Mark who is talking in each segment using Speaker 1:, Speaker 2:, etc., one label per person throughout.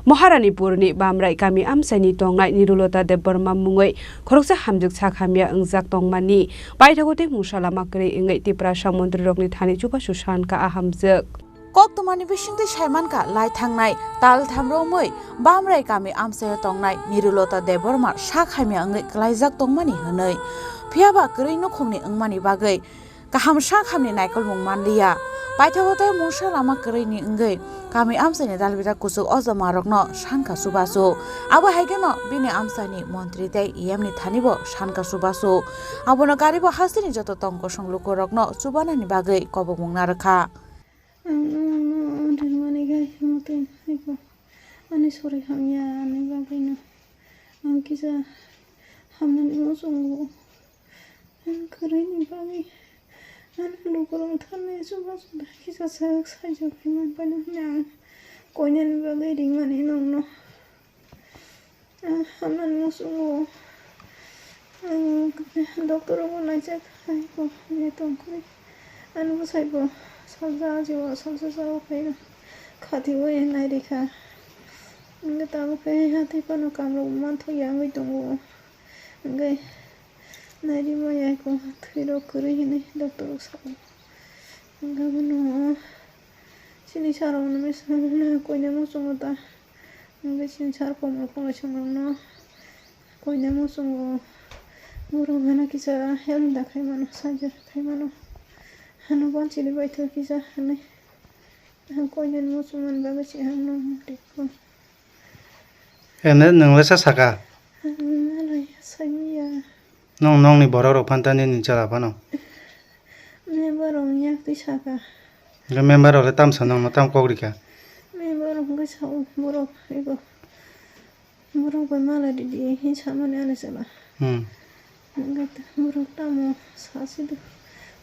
Speaker 1: Maharanipurni Bamrai kami amsani tongnai Nirulota Deborma mungoi khoroksa hamjuk sakhamia engjak tongmani paithagote musalama kre ingai tipra samundri rokni thani chuba susan ka ahamjuk
Speaker 2: kok tumani bisingti saiman ka lai thangnai tal thamro moi Bamrai kami amsani tongnai Nirulota Deborma sakhamia engai klaijak tongmani hanai phiaba kre no khongni engmani bagai kaham sakhamni naikol mungmanliya paithagote musalama kre ni engai kami amsani dalbira kusuk ozama rokno sanka subasu abo haigeno bini amsani mantri tei yamni thanibo sanka subasu abono garibo hasini joto tongko songluko rokno subanani bagai kobong narakha
Speaker 3: dirmani gai mutin iko ani sore hamya ani bagai no angkisa hamnani musunggu an karini bagai an lukurong thane subasu kisa sak sajo kiman panu nya koinen bagai ringmani nongno hamnani musunggu dokter ko najak ko ne tongkuri anu saibo salsa jiwa salsa sawo kaina khati wo enai rekha nge tabu kai hati pano kamro man tho yangai tongo nge nari mo yai ko thiro kuri hine doctor sawo nge buno sini charo no mes na koine mo songota nge sini char ko mo chongno koine mo songo muro mana kisa helm da khai mano saja khai mano hanu bon chili baitho kisa hane koinen mo suman baga chi hanu dikko
Speaker 4: ene nangla saka
Speaker 3: alai samiya
Speaker 4: nong ni borok phantani ni chala pano
Speaker 3: member ong yak ti saka
Speaker 4: le member ole tam sanong no tam kogrika
Speaker 3: member ong ga sau muro ego muro ko mala di hin samane ane sala ngat muro tamo sasidu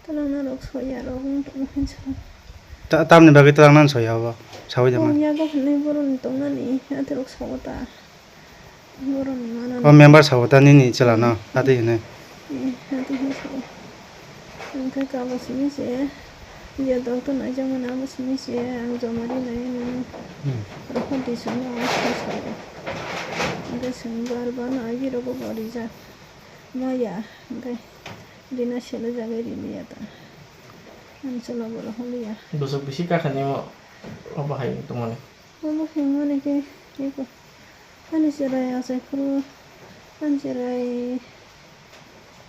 Speaker 3: talana rok soya rok to hin sa
Speaker 4: tam ni bagi talang nan soya ba sawi jama
Speaker 3: ya go ne boron to nani ate rok sawata boron mana
Speaker 4: o member sawata ni chala na ati ne
Speaker 3: ate hin sa ngat ka ba simi se ya doktor na jama na ba simi se ang jamari na ne rok di sana sa ngat sangbar bana agi rok bari ja maya ngat dina shela jaga rini ya ta ansala bola holiya
Speaker 5: busuk bisi ka khani mo apa hay tumone
Speaker 3: mo himone ke iko ani serai asa kru an serai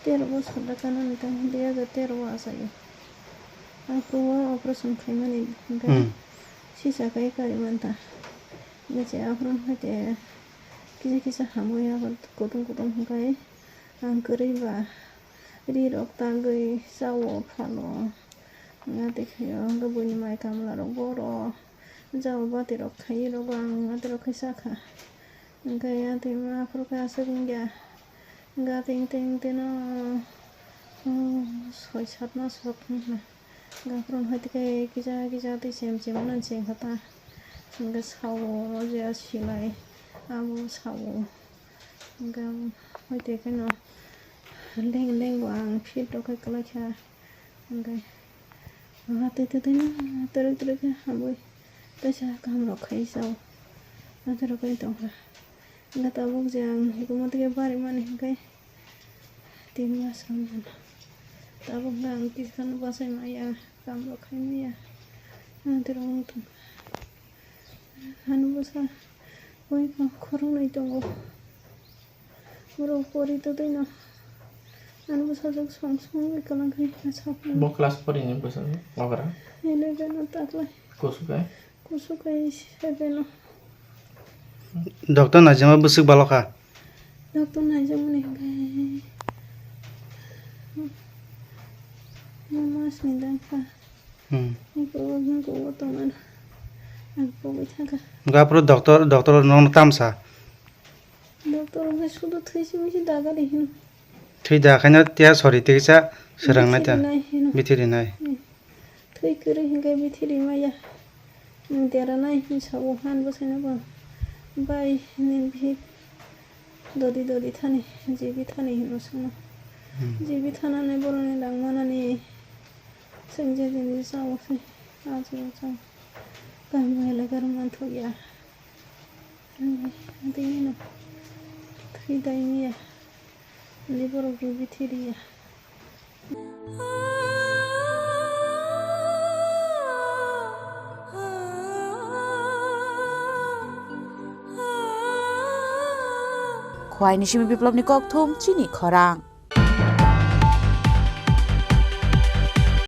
Speaker 3: terbo sada kanan ta dia ga terbo asa yo aku operation khaimani ga sisa kai kari manta gache afron hate kisa hamoya kotung kai ang kari ba ri rok tangai sawo phano ngate khyo gabuni mai kamla ro boro jaw bati rok khai ro bang ngate rok khaisa kha ngaya te ma pro ka sagingya ngate ting tena soi chat na sok na gapron hati kai kisa te sem nan sem khata nga sawo je asilai amu sawo ngam hoite kano leng wang fit to ka kala kha ngai hate te na tere ka hamoi ta sa kam ro khai sao na tere kai to nga ta bok jang ko mate ke bari mane kai 3 mas ram ta bok ngang kis kan basai maya kam ro khai maya na tere mo to hanu basa oi ko khorong nai tongo muro pori to na anu besajak song ikalang kai asap
Speaker 5: bo kelas per ini besar ngora
Speaker 3: ele gana takla kusukai sebeno
Speaker 4: doktor na jama busuk baloka
Speaker 3: doktor na jama ne kai mama sindang ka ko tongan aku bitaka
Speaker 4: gapro doktor non tamsa
Speaker 3: doktor ga sudu thisi mi daga dehin
Speaker 4: thui da khana tia sori tiksa serang na ta bithiri nai
Speaker 3: thui kuri hinga bithiri maya tera nai sawo han bosena ba bai nin bhi dodi thani jibi thani hino sana jibi thana ne borone dangmana ni sengje din sawo se ajo sa kam bhela gar man thoya Adingino. Tridainia. Libero Rubitiria.
Speaker 2: Khwai Nishimi Biplop Nikok Thum Chini Khorang.